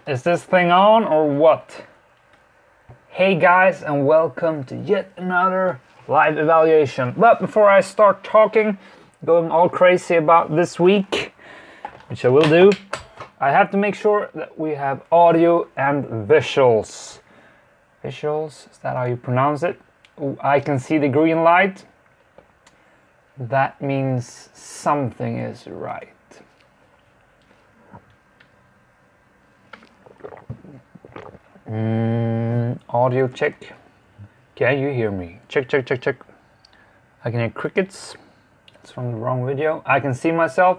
Is this thing on or what? Hey guys, and welcome to yet another live evaluation. But before I start talking, going all crazy about this week, which I will do, I have to make sure that we have audio and visuals. Visuals, is that how you pronounce it? Ooh, I can see the green light. That means something is right. Audio check. Can you hear me? Check, check, check, check. I can hear crickets. That's from the wrong video. I can see myself.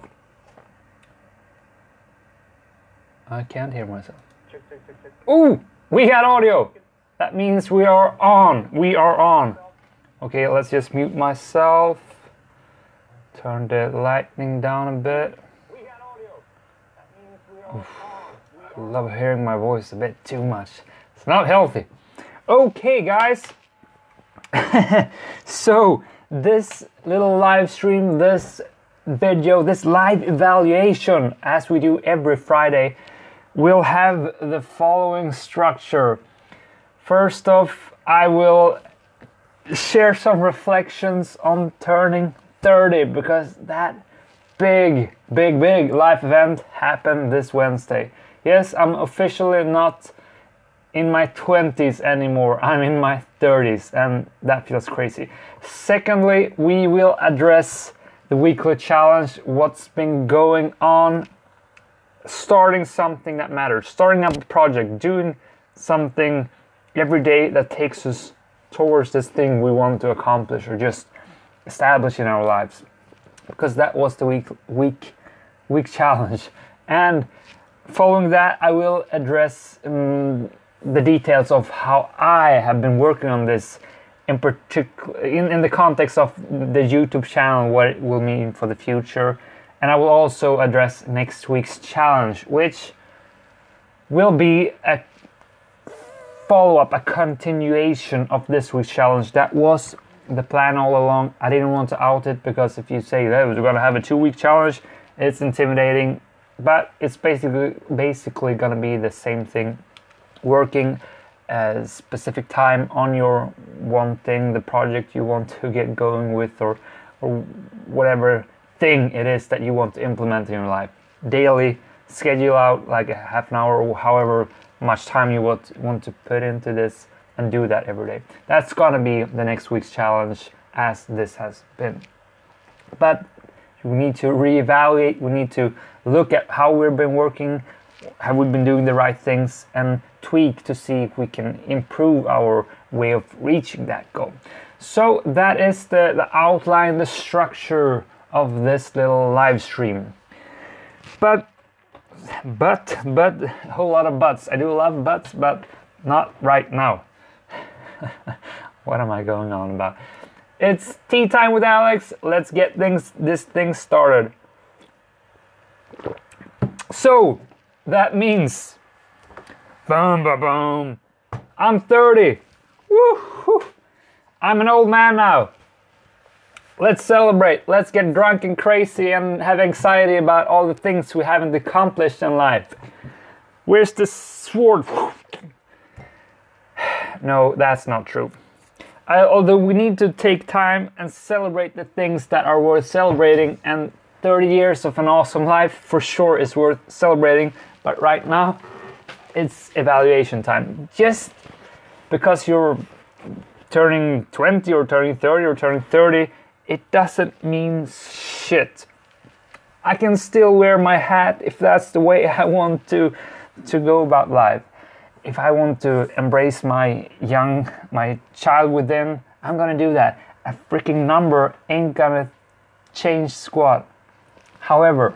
I can't hear myself. Check, check, check, check. Ooh, we got audio. That means we are on. We are on. Okay, let's just mute myself. Turn the lighting down a bit. We got audio. That means we are on. I love hearing my voice a bit too much. It's not healthy. Okay, guys. So this little live stream, this video, this live evaluation, as we do every Friday, will have the following structure. First off, I will share some reflections on turning 30, because that big life event happened this Wednesday. Yes, I'm officially not in my 20s anymore. I'm in my 30s, and that feels crazy. Secondly, we will address the weekly challenge, what's been going on, starting something that matters, starting up a project, doing something every day that takes us towards this thing we want to accomplish or just establish in our lives. Because that was the week challenge. And following that, I will address the details of how I have been working on this, in particular in the context of the YouTube channel, what it will mean for the future. And I will also address next week's challenge, which will be a follow-up, a continuation of this week's challenge. That was the plan all along. I didn't want to out it, because if you say that we're going to have a 2-week challenge, it's intimidating. But it's basically gonna be the same thing, working a specific time on your one thing, the project you want to get going with, or whatever thing it is that you want to implement in your life. Daily, schedule out like a half an hour or however much time you want to put into this, and do that every day. That's gonna be the next week's challenge, as this has been. But we need to reevaluate, we need to look at how we've been working, have we been doing the right things, and tweak to see if we can improve our way of reaching that goal. So that is the outline, the structure of this little live stream. But a whole lot of buts. I do love buts, but not right now. What am I going on about? It's tea time with Alex. Let's get this thing started. So that means, boom, boom, boom. I'm 30. Woo-hoo. I'm an old man now. Let's celebrate. Let's get drunk and crazy and have anxiety about all the things we haven't accomplished in life. Where's the sword? No, that's not true. Although we need to take time and celebrate the things that are worth celebrating, and 30 years of an awesome life for sure is worth celebrating, but right now it's evaluation time. Just because you're turning 20 or turning 30 or turning 30, it doesn't mean shit. I can still wear my hat if that's the way I want to go about life. If I want to embrace my child within, I'm gonna do that. A freaking number ain't gonna change squat. However,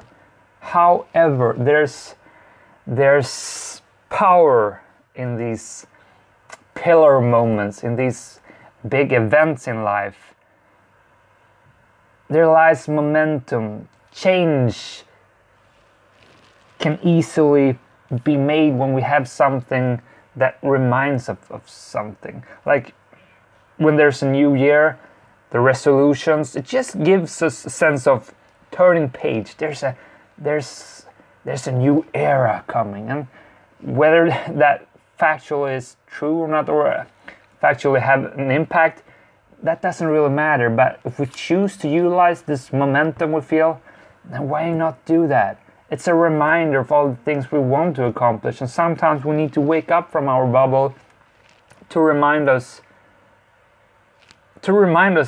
there's power in these pillar moments, in these big events in life. There lies momentum. Change can easily be made when we have something that reminds us of something. Like when there's a new year, the resolutions, it just gives us a sense of turning page. There's a new era coming, and whether that factually is true or not, or factually have an impact, that doesn't really matter. But if we choose to utilize this momentum we feel, then why not do that? It's a reminder of all the things we want to accomplish, and sometimes we need to wake up from our bubble to remind us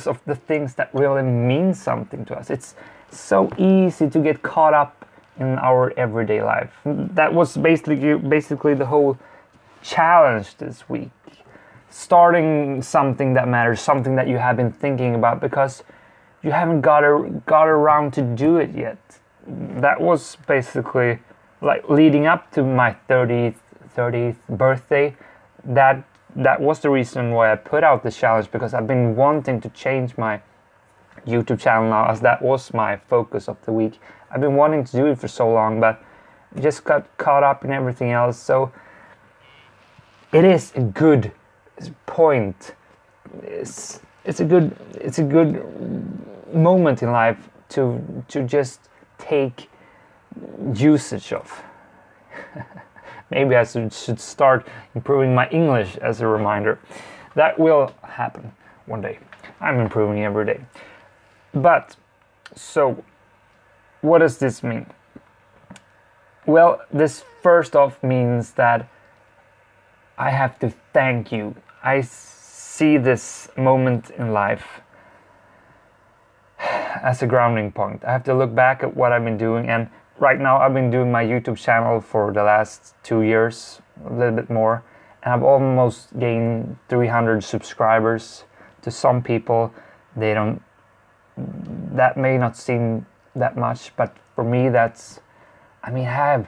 of the things that really mean something to us. It's so easy to get caught up in our everyday life. That was basically the whole challenge this week. Starting something that matters, something that you have been thinking about because you haven't got around to do it yet. That was basically like leading up to my 30th birthday. That was the reason why I put out this challenge, because I've been wanting to change my YouTube channel now, as that was my focus of the week. I've been wanting to do it for so long, but just got caught up in everything else. So it is a good point. It's a good moment in life to just take usage of. Maybe I should start improving my English as a reminder. That will happen one day. I'm improving every day. But, so, what does this mean? Well, this first off means that I have to thank you. I see this moment in life as a grounding point. I have to look back at what I've been doing, and right now I've been doing my YouTube channel for the last 2 years, a little bit more, and I've almost gained 300 subscribers. To some people, that may not seem that much, but for me I have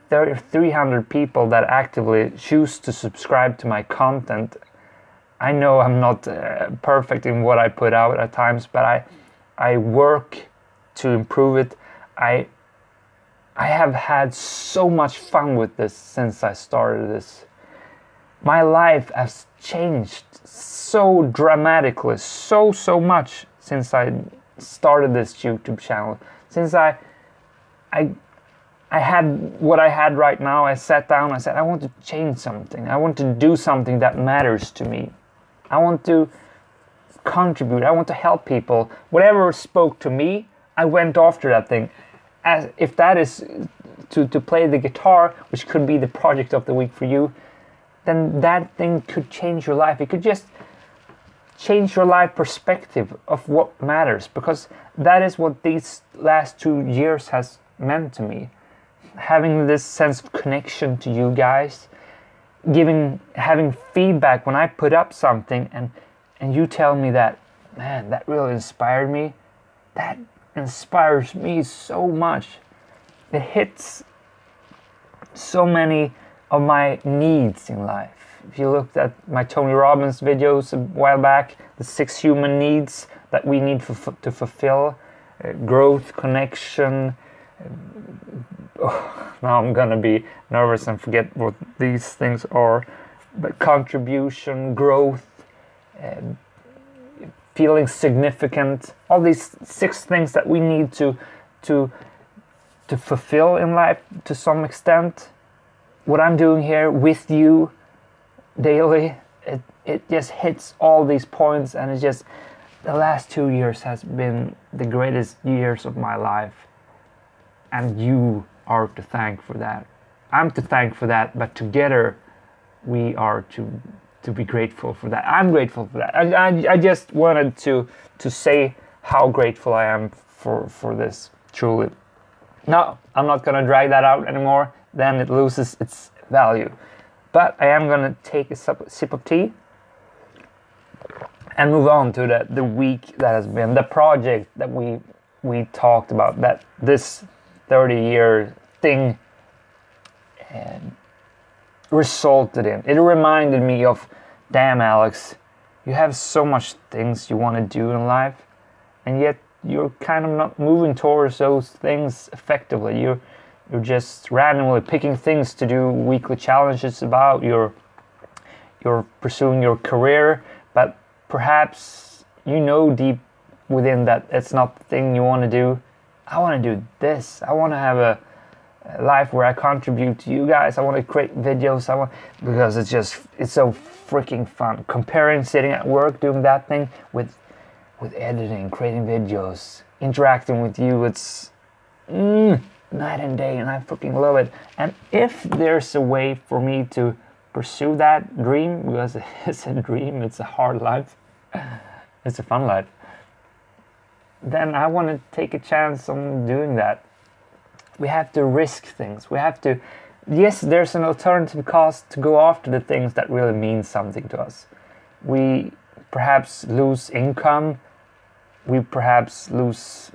300 people that actively choose to subscribe to my content. I know I'm not perfect in what I put out at times, but I work to improve it. I have had so much fun with this since I started this. My life has changed so dramatically, so much since I started this YouTube channel. Since I had what I had right now, I sat down, I said, I want to change something. I want to do something that matters to me. I want to contribute. I want to help people. Whatever spoke to me, I went after that thing. As if that is to play the guitar, which could be the project of the week for you, then that thing could change your life. It could just change your life perspective of what matters, because that is what these last 2 years has meant to me. Having this sense of connection to you guys, having feedback when I put up something and you tell me that, man, that really inspired me. That inspires me so much. It hits so many of my needs in life. If you looked at my Tony Robbins videos a while back, the 6 human needs that we need to fulfill, growth, connection. Now I'm gonna be nervous and forget what these things are, but contribution, growth, feeling significant, all these 6 things that we need to fulfill in life to some extent. What I'm doing here with you daily, it just hits all these points, and it's just, the last 2 years has been the greatest years of my life, and you are to thank for that. I'm to thank for that, but together we are to be grateful for that. I'm grateful for that. I just wanted to say how grateful I am for this, truly. No, I'm not gonna drag that out anymore, then it loses its value. But I am gonna take a sip of tea and move on to the week that has been, the project that we talked about, that this 30-year thing resulted in. It reminded me of, damn Alex, you have so much things you want to do in life, and yet you're kind of not moving towards those things effectively. You're just randomly picking things to do weekly challenges about. You're pursuing your career, but perhaps you know deep within that it's not the thing you want to do. I want to do this. I want to have life where I contribute to you guys. I want to create videos. Because it's so freaking fun. Comparing sitting at work doing that thing with editing, creating videos, interacting with you. It's night and day, and I freaking love it. And if there's a way for me to pursue that dream, because it's a dream, it's a hard life, it's a fun life, then I want to take a chance on doing that. We have to risk things. We have to, yes, there's an alternative cost to go after the things that really mean something to us. We perhaps lose income. We perhaps lose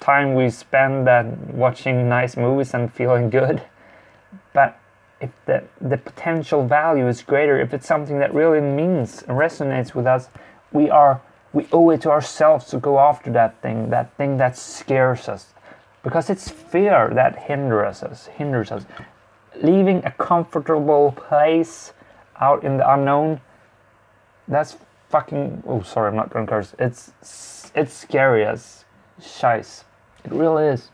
time we spend watching nice movies and feeling good. But if the potential value is greater, if it's something that really means and resonates with us, we owe it to ourselves to go after that thing that scares us. Because it's fear that hinders us. Leaving a comfortable place out in the unknown, that's fucking, oh sorry, I'm not gonna curse. It's scary as shice. It really is.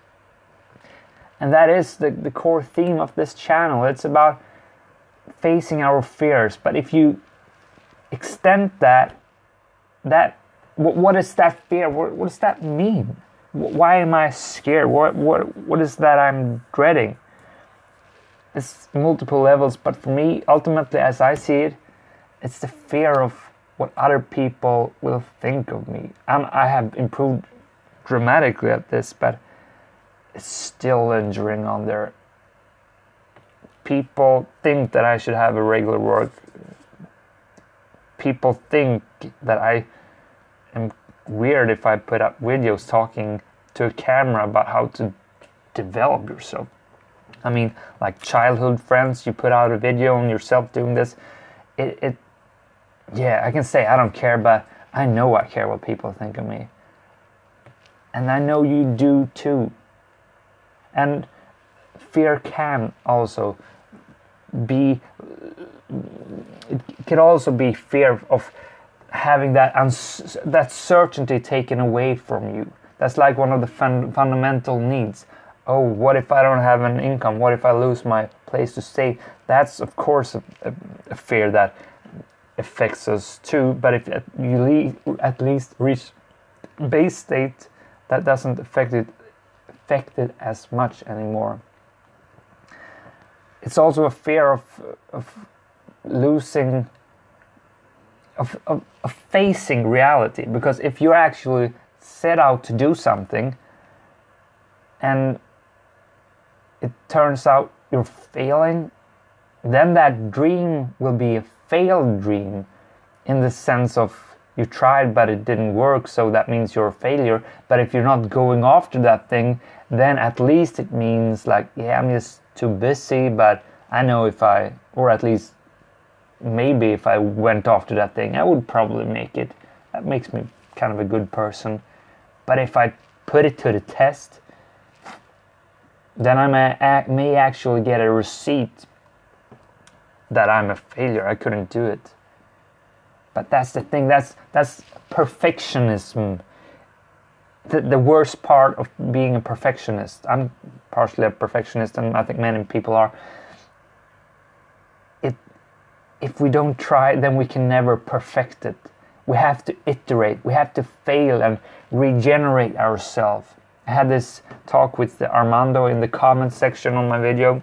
And that is the core theme of this channel. It's about facing our fears. But if you extend that what is that fear? What does that mean? Why am I scared? What is that I'm dreading? It's multiple levels, but for me, ultimately, as I see it, it's the fear of what other people will think of me. I have improved dramatically at this, but it's still lingering on there. People think that I should have a regular work. People think that I am weird if I put up videos talking to a camera about how to develop yourself. I mean, like childhood friends, you put out a video on yourself doing this. Yeah, I can say I don't care, but I know I care what people think of me. And I know you do too. And fear can also be, it can also be fear of having that certainty taken away from you. That's like one of the fundamental needs. Oh, what if I don't have an income? What if I lose my place to stay? That's of course a fear that affects us too. But if you at least reach base state, that doesn't affect it as much anymore. It's also a fear of losing, of facing reality. Because if you actually set out to do something and it turns out you're failing, then that dream will be a failed dream, in the sense of you tried but it didn't work, so that means you're a failure. But if you're not going after that thing, then at least it means like, yeah, I'm just too busy, but I know or at least maybe if I went after that thing, I would probably make it. That makes me kind of a good person. But if I put it to the test, then I may actually get a receipt that I'm a failure. I couldn't do it. But that's the thing. That's perfectionism. The worst part of being a perfectionist. I'm partially a perfectionist, and I think many people are. If we don't try, then we can never perfect it. We have to iterate. We have to fail and regenerate ourselves. I had this talk with Armando in the comments section on my video.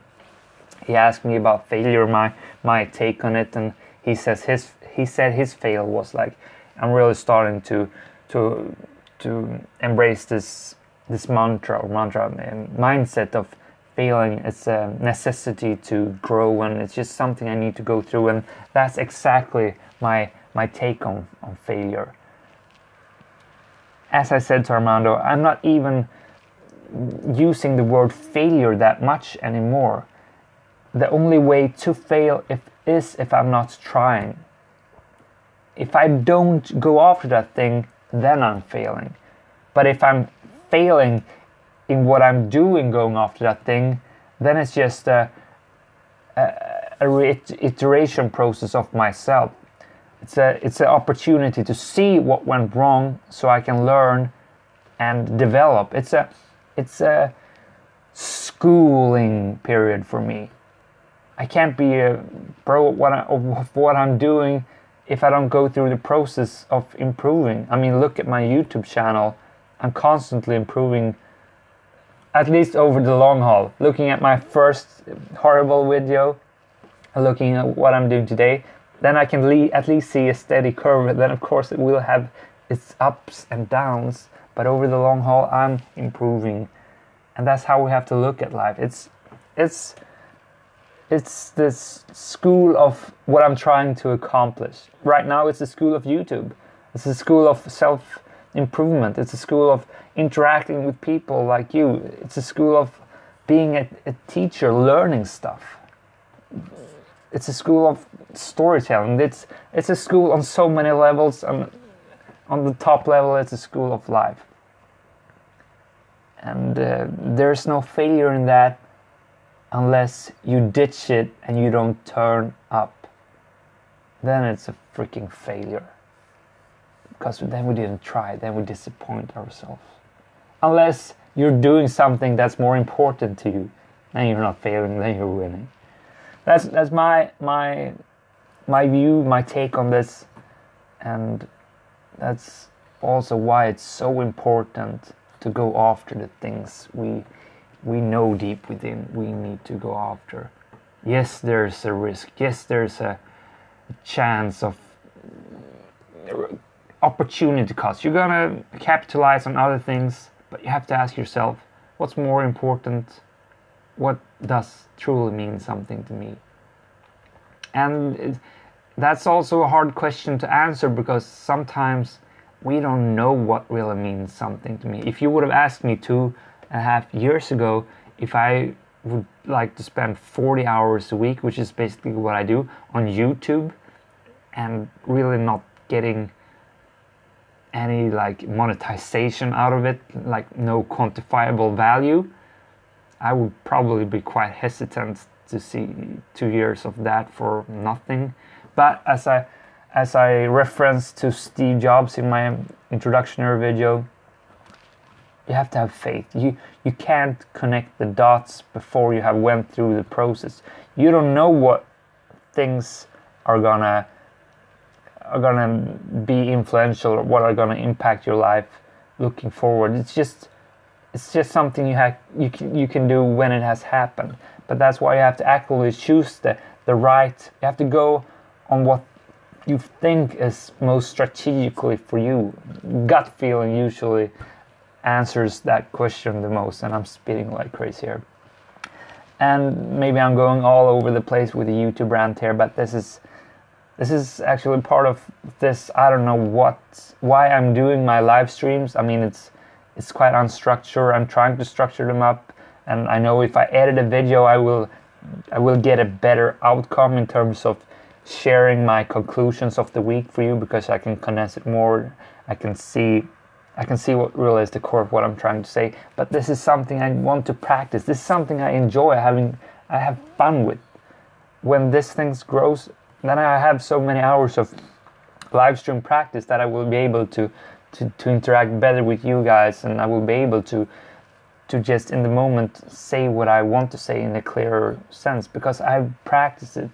He asked me about failure, my take on it, and he said his fail was like, I'm really starting to embrace this mindset of failing. It's a necessity to grow, and it's just something I need to go through, and that's exactly my take on failure. As I said to Armando, I'm not even using the word failure that much anymore. The only way to fail is if I'm not trying. If I don't go after that thing, then I'm failing. But if I'm failing in what I'm doing going after that thing, then it's just a iteration process of myself. It's an opportunity to see what went wrong so I can learn and develop. It's a schooling period for me. I can't be a pro of what I'm doing if I don't go through the process of improving. I mean, look at my YouTube channel. I'm constantly improving, at least over the long haul. Looking at my first horrible video, looking at what I'm doing today, then I can at least see a steady curve. Then of course it will have its ups and downs, but over the long haul I'm improving. And that's how we have to look at life. It's this school of what I'm trying to accomplish. Right now it's a school of YouTube. It's a school of self-improvement. It's a school of interacting with people like you. It's a school of being a teacher, learning stuff. It's a school of storytelling. It's a school on so many levels, and on the top level it's a school of life. And there's no failure in that unless you ditch it and you don't turn up. Then it's a freaking failure. Because then we didn't try, then we disappoint ourselves. Unless you're doing something that's more important to you, then you're not failing, then you're winning. That's my view, my take on this, and that's also why it's so important to go after the things we know deep within we need to go after. Yes, there's a risk. Yes, there's a chance of opportunity cost. You're gonna capitalize on other things, but you have to ask yourself, what's more important? What does truly mean something to me? And that's also a hard question to answer, because sometimes we don't know what really means something to me. If you would have asked me 2.5 years ago if I would like to spend 40 hours a week, which is basically what I do, on YouTube, and really not getting any like monetization out of it, like no quantifiable value, I would probably be quite hesitant to see 2 years of that for nothing. But as I referenced to Steve Jobs in my introductory video, you have to have faith. You can't connect the dots before you have went through the process. You don't know what things are gonna be influential, or what are gonna impact your life looking forward. It's just something you can do when it has happened. But that's why you have to actively choose the right. You have to go on what you think is most strategically for you. Gut feeling usually answers that question the most, and I'm spitting like crazy here. And maybe I'm going all over the place with the YouTube rant here, but this is actually part of this. I don't know why I'm doing my live streams. I mean, it's quite unstructured. I'm trying to structure them up, and I know if I edit a video, I will get a better outcome in terms of sharing my conclusions of the week for you, because I can condense it more. I can see what really is the core of what I'm trying to say. But this is something I want to practice. This is something I enjoy having. I have fun with. When this thing grows, then I have so many hours of live stream practice that I will be able to interact better with you guys, and I will be able to just in the moment say what I want to say in a clearer sense, because I've practiced it.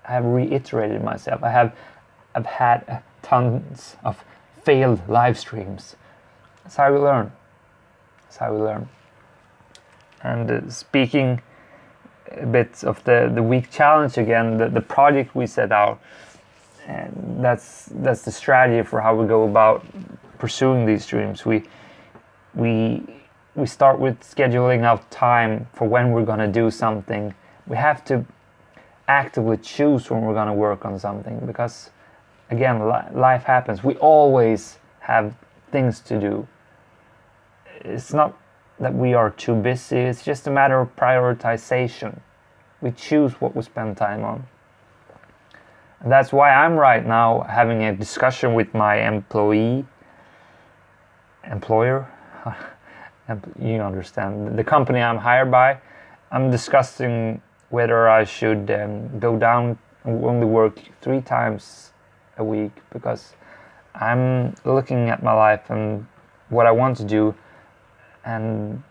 I have reiterated myself. I've had tons of failed live streams. That's how we learn. That's how we learn. And speaking a bit of the week challenge again, the project we set out, and that's the strategy for how we go about pursuing these dreams. We start with scheduling out time for when we're gonna do something. We have to actively choose when we're gonna work on something, because again, life happens. We always have things to do. It's not that we are too busy, it's just a matter of prioritization. We choose what we spend time on. And that's why I'm right now having a discussion with my employer, you understand, the company I'm hired by. I'm discussing whether I should go down and only work 3 times a week, because I'm looking at my life and what I want to do, and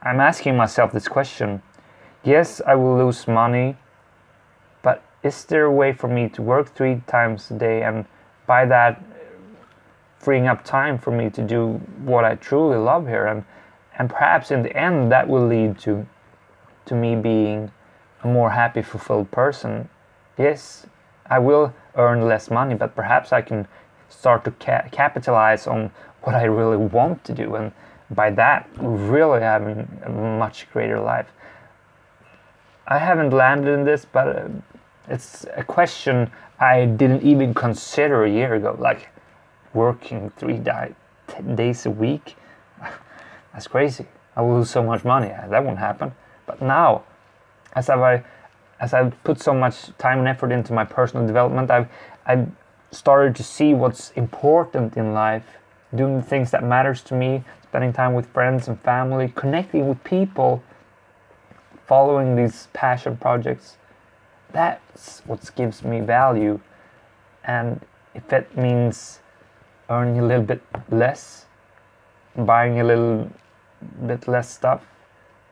I'm asking myself this question. Yes, I will lose money, but is there a way for me to work 3 times a day and by that freeing up time for me to do what I truly love here, and perhaps in the end that will lead to me being a more happy, fulfilled person. Yes, I will earn less money, but perhaps I can start to capitalize on what I really want to do, and by that really having a much greater life. I haven't landed in this, but it's a question I didn't even consider a year ago, like working 3 days a week. That's crazy. I will lose so much money. That won't happen. But now, as I've put so much time and effort into my personal development, I've started to see what's important in life, doing the things that matters to me, spending time with friends and family, connecting with people, following these passion projects. That's what gives me value. And if it means earning a little bit less, buying a little bit less stuff,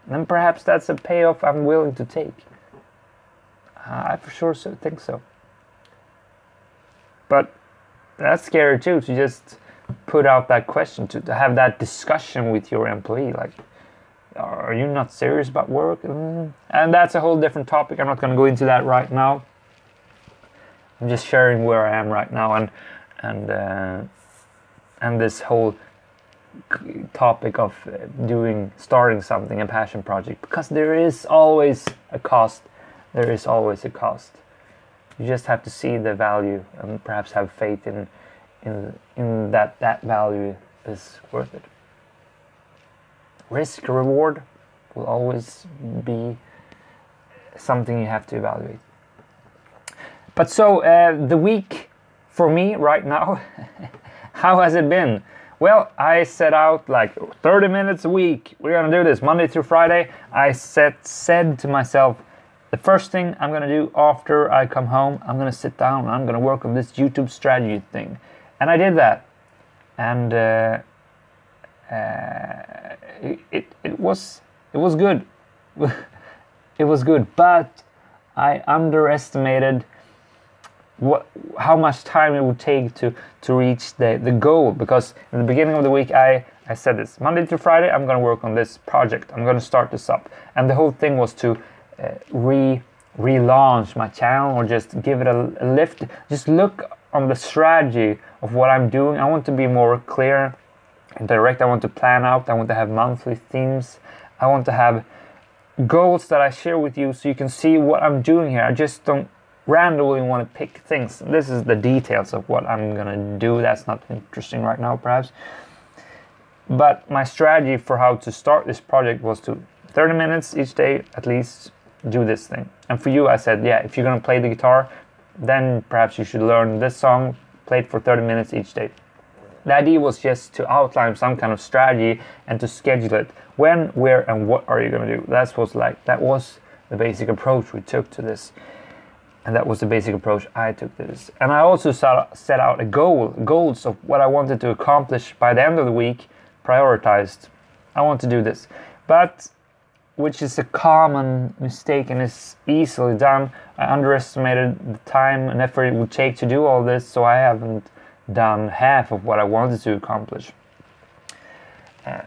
then perhaps that's a payoff I'm willing to take. I for sure think so. But that's scary too, to just put out that question, to have that discussion with your employee, like, are you not serious about work? And that's a whole different topic. I'm not going to go into that right now. I'm just sharing where I am right now, and this whole topic of starting something, a passion project, because there is always a cost. There is always a cost. You just have to see the value and perhaps have faith in that value is worth it. Risk reward will always be something you have to evaluate. But so the week for me right now, how has it been? Well, I set out like 30 minutes a week. We're gonna do this Monday through Friday. I said to myself, the first thing I'm gonna do after I come home, I'm gonna sit down and I'm gonna work on this YouTube strategy thing. And I did that. And it was good. It was good, but I underestimated how much time it would take to reach the goal, because in the beginning of the week I said this Monday through Friday I'm gonna work on this project, I'm gonna start this up, and the whole thing was to relaunch my channel, or just give it a lift, just look on the strategy of what I'm doing. I want to be more clear and direct. I want to plan out. I want to have monthly themes. I want to have goals that I share with you so you can see what I'm doing here. I just don't randomly want to pick things. This is the details of what I'm gonna do. That's not interesting right now perhaps, but my strategy for how to start this project was to 30 minutes each day at least do this thing. And for you I said, yeah, if you're gonna play the guitar, then perhaps you should learn this song, play it for 30 minutes each day. The idea was just to outline some kind of strategy and to schedule it. When, where, and what are you gonna do? That was the basic approach we took to this. And that was the basic approach I took to this. And I also set out goals of what I wanted to accomplish by the end of the week, prioritized. I want to do this. But, which is a common mistake and is easily done, I underestimated the time and effort it would take to do all this, so I haven't done half of what I wanted to accomplish.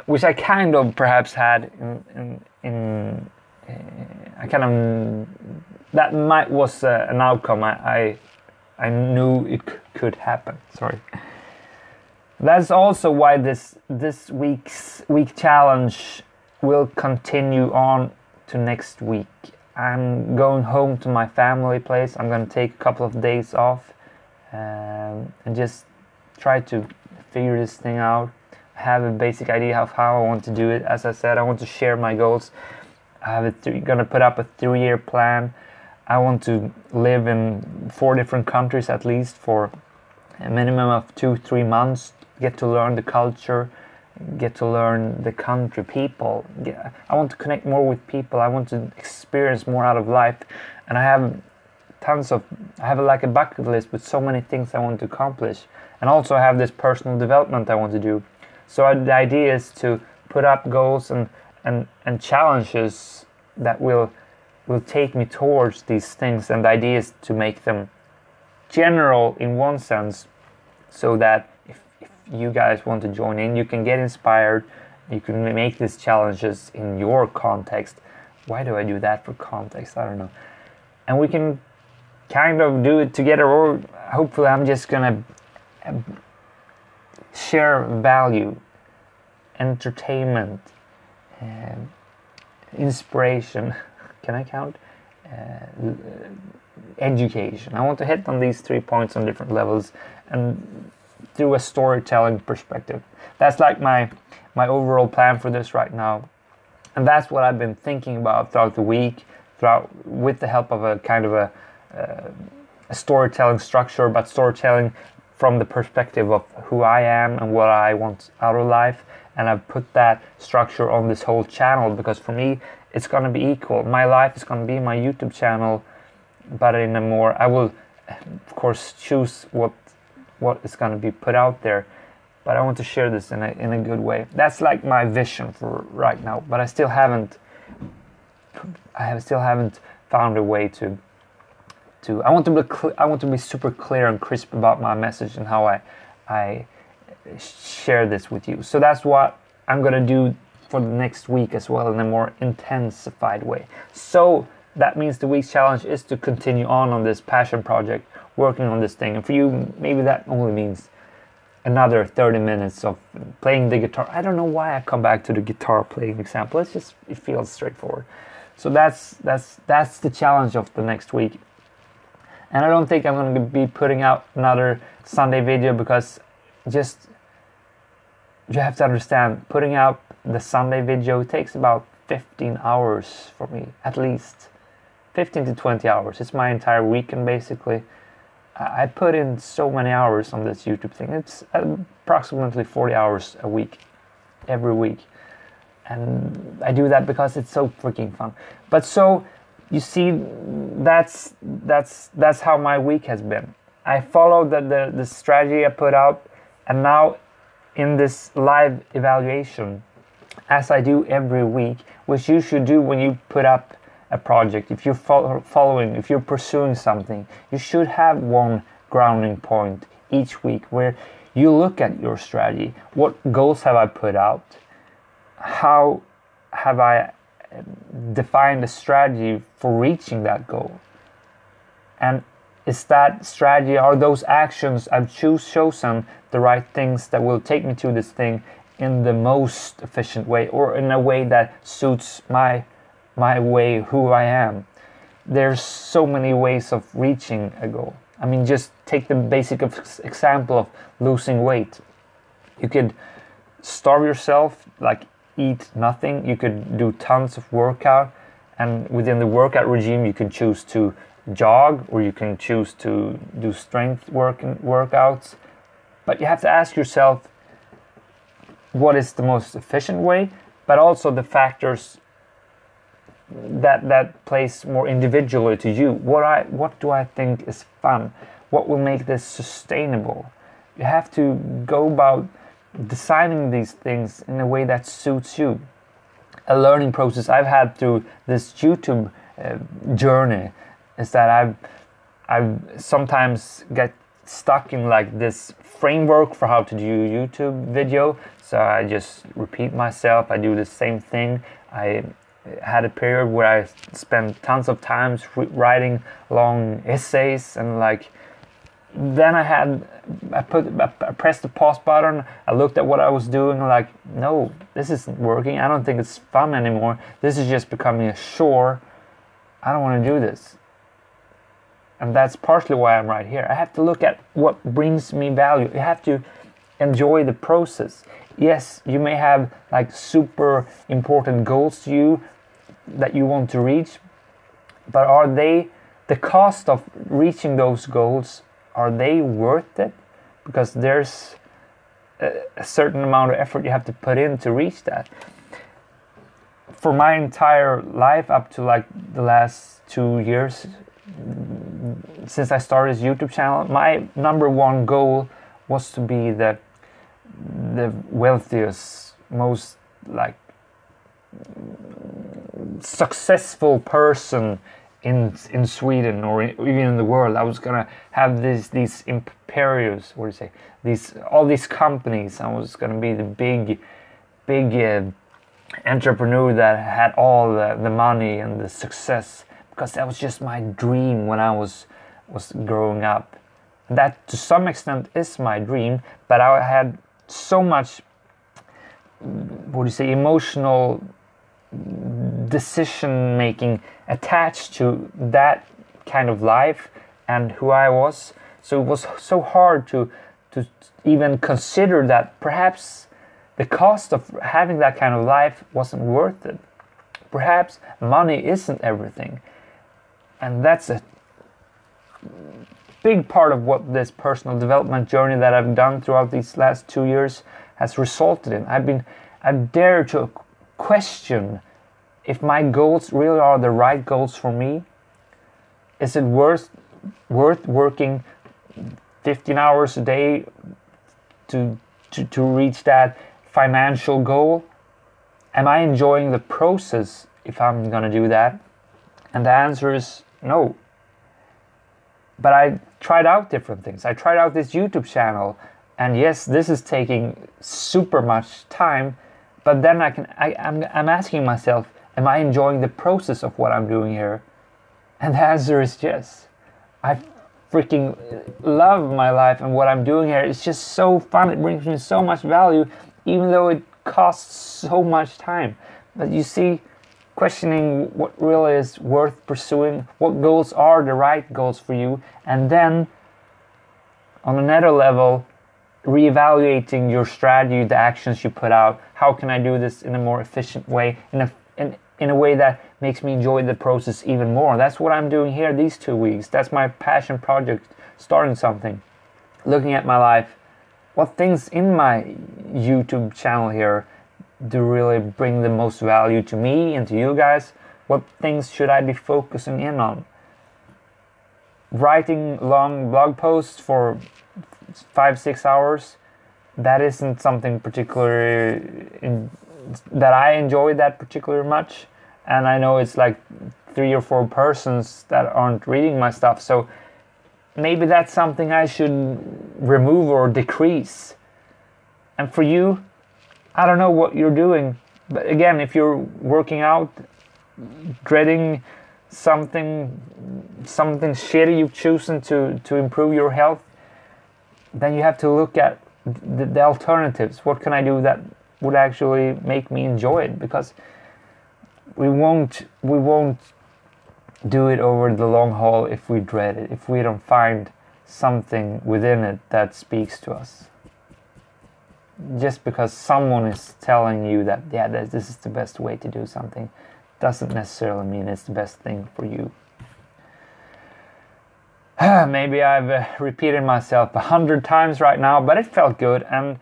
Which I kind of perhaps had that was an outcome I knew it could happen. Sorry. That's also why this week challenge will continue on to next week. I'm going home to my family place. I'm going to take a couple of days off and just try to figure this thing out. Have a basic idea of how I want to do it. As I said, I want to share my goals. I'm going to put up a 3-year plan. I want to live in 4 different countries at least for a minimum of 2-3 months. Get to learn the culture, get to learn the country, people. I want to connect more with people. I want to experience more out of life. And I have like a bucket list with so many things I want to accomplish. And also I have this personal development I want to do. So the idea is to put up goals and and challenges that will take me towards these things, and the idea is to make them general in one sense, so that if you guys want to join in, you can get inspired, you can make these challenges in your context. Why do I do that for context? I don't know. And we can kind of do it together, or hopefully I'm just gonna share value, entertainment, inspiration, can I count? Education. I want to hit on these 3 points on different levels and through a storytelling perspective. That's like my overall plan for this right now, and that's what I've been thinking about throughout the week, with the help of a kind of a storytelling structure, but storytelling from the perspective of who I am and what I want out of life. And I've put that structure on this whole channel because for me it's going to be equal. My life is going to be my YouTube channel, but in a more, I will of course choose what is going to be put out there, but I want to share this in a good way. That's like my vision for right now, but I still haven't found a way to I want to be super clear and crisp about my message and how I share this with you. So that's what I'm gonna do for the next week as well, in a more intensified way. So that means the week's challenge is to continue on this passion project, working on this thing. And for you, maybe that only means another 30 minutes of playing the guitar. I don't know why I come back to the guitar playing example. It feels straightforward. So that's the challenge of the next week. And I don't think I'm going to be putting out another Sunday video, because you have to understand, putting out the Sunday video takes about 15 hours for me, at least 15 to 20 hours. It's my entire weekend basically. I put in so many hours on this YouTube thing. It's approximately 40 hours a week, every week. And I do that because it's so freaking fun. But so you see, that's how my week has been. I followed the strategy I put out, and now in this live evaluation, as I do every week, which you should do when you put up a project, if you're following, if you're pursuing something, you should have one grounding point each week where you look at your strategy. What goals have I put out? How have I defined a strategy for reaching that goal? And is that strategy, are those actions I've chosen the right things that will take me to this thing in the most efficient way, or in a way that suits my way, who I am? There's so many ways of reaching a goal. I mean, just take the basic example of losing weight. You could starve yourself, like eat nothing. You could do tons of workout, and within the workout regime you can choose to jog, or you can choose to do strength workouts. But you have to ask yourself, what is the most efficient way, but also the factors that plays more individually to you. What do I think is fun? What will make this sustainable? You have to go about designing these things in a way that suits you. A learning process I've had through this YouTube journey is that I've sometimes get stuck in like this framework for how to do YouTube video. So I just repeat myself. I do the same thing. I had a period where I spent tons of time writing long essays, and like then I pressed the pause button. I looked at what I was doing, like, no, this isn't working. I don't think it's fun anymore. This is just becoming a chore. I don't want to do this. And that's partially why I'm right here. I have to look at what brings me value. You have to enjoy the process. Yes, you may have like super important goals to you that you want to reach, but are they, the cost of reaching those goals, are they worth it? Because there's a certain amount of effort you have to put in to reach that. For my entire life, up to like the last 2 years, since I started this YouTube channel, my number one goal was to be the wealthiest, most like successful person in Sweden or even in the world. I was gonna have these imperios, what do you say? All these companies. I was gonna be the big entrepreneur that had all the money and the success, because that was just my dream when I was growing up. And that to some extent is my dream, but I had so much, what do you say, emotional decision making attached to that kind of life and who I was. So it was so hard to even consider that perhaps the cost of having that kind of life wasn't worth it. Perhaps money isn't everything. And that's a big part of what this personal development journey that I've done throughout these last 2 years has resulted in. I've dared to question if my goals really are the right goals for me. Is it worth working 15 hours a day to reach that financial goal? Am I enjoying the process if I'm gonna do that? And the answer is no. But I tried out different things. I tried out this YouTube channel, and yes, this is taking super much time, but then I'm asking myself, am I enjoying the process of what I'm doing here? And the answer is yes. I freaking love my life, and what I'm doing here is just so fun. It brings me so much value, even though it costs so much time. But you see, questioning what really is worth pursuing, what goals are the right goals for you, and then on another level, reevaluating your strategy, the actions you put out. How can I do this in a more efficient way, in a way that makes me enjoy the process even more? That's what I'm doing here these 2 weeks. That's my passion project, starting something. Looking at my life, what things in my YouTube channel here do really bring the most value to me and to you guys? What things should I be focusing in on? Writing long blog posts for 5-6 hours, that isn't something particular that I enjoy that particular much. And I know it's like 3 or 4 persons that aren't reading my stuff, so maybe that's something I should remove or decrease. And for you, I don't know what you're doing, but again, if you're working out, dreading something shitty you've chosen to improve your health, then you have to look at the alternatives. What can I do that would actually make me enjoy it? Because we won't do it over the long haul if we dread it, if we don't find something within it that speaks to us. Just because someone is telling you that, yeah, this is the best way to do something, doesn't necessarily mean it's the best thing for you. Maybe I've repeated myself 100 times right now, but it felt good. And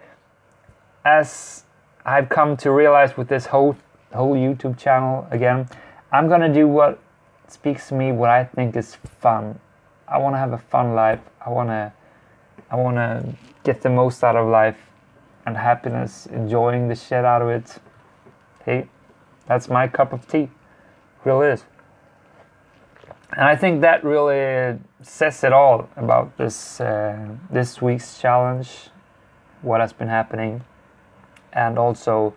as I've come to realize with this whole YouTube channel, again, I'm gonna do what speaks to me, what I think is fun. I want to have a fun life. I want to get the most out of life and happiness, enjoying the shit out of it. Hey, that's my cup of tea. Really is. And I think that really says it all about this week's challenge, what has been happening, and also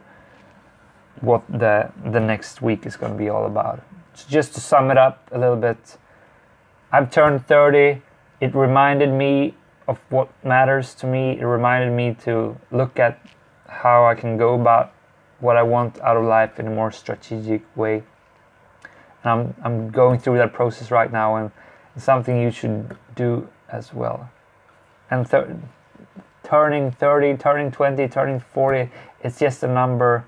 what the next week is going to be all about. So just to sum it up a little bit, I've turned 30. It reminded me of what matters to me. It reminded me to look at how I can go about what I want out of life in a more strategic way. And I'm going through that process right now, and it's something you should do as well. And turning 30, turning 20, turning 40, it's just a number,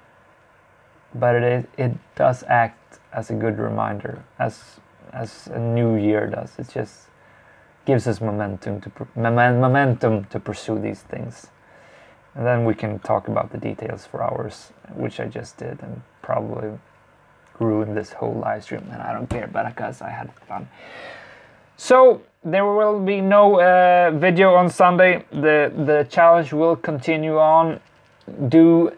but it does act as a good reminder, as a new year does. It just gives us momentum to pursue these things. And then we can talk about the details for hours, which I just did, and probably ruin this whole live stream, and I don't care, but because I had fun. So there will be no video on Sunday. The challenge will continue on. Do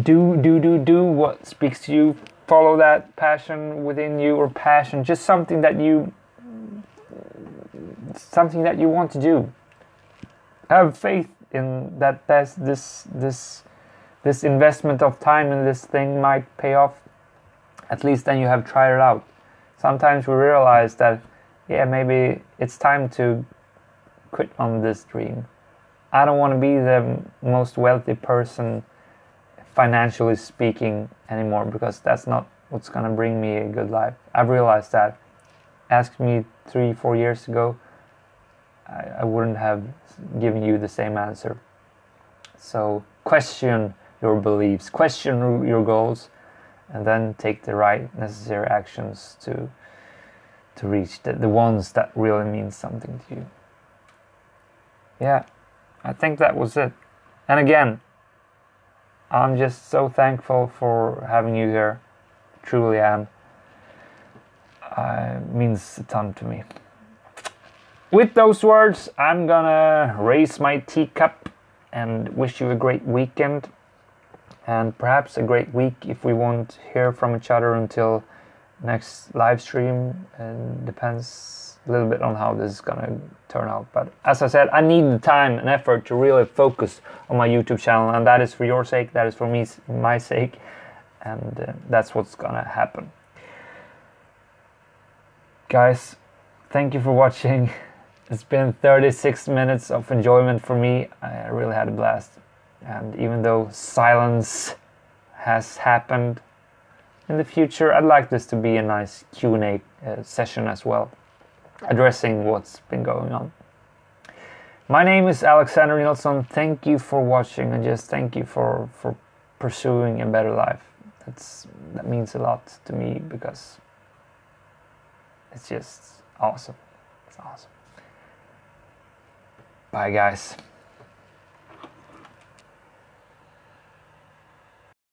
do what speaks to you. Follow that passion within you, or passion, just something that you want to do. Have faith in that. This investment of time in this thing might pay off. At least then you have tried it out. Sometimes we realize that, yeah, maybe it's time to quit on this dream. I don't want to be the most wealthy person, financially speaking, anymore, because that's not what's gonna bring me a good life. I've realized that. Ask me 3-4 years ago, I wouldn't have given you the same answer. So question your beliefs, question your goals, and then take the right necessary actions to reach the ones that really mean something to you. Yeah, I think that was it. And again, I'm just so thankful for having you here. Truly am. It means a ton to me. With those words, I'm gonna raise my teacup and wish you a great weekend, and perhaps a great week if we won't hear from each other until next live stream. And depends a little bit on how this is gonna turn out. But as I said, I need the time and effort to really focus on my YouTube channel, and that is for your sake, that is for me, my sake, and that's what's gonna happen. Guys, thank you for watching. It's been 36 minutes of enjoyment for me. I really had a blast. And even though silence has happened, in the future I'd like this to be a nice Q&A session as well, addressing what's been going on. My name is Alexander Nilsson. Thank you for watching, and just thank you for pursuing a better life. That means a lot to me, because it's just awesome. It's awesome. Bye, guys.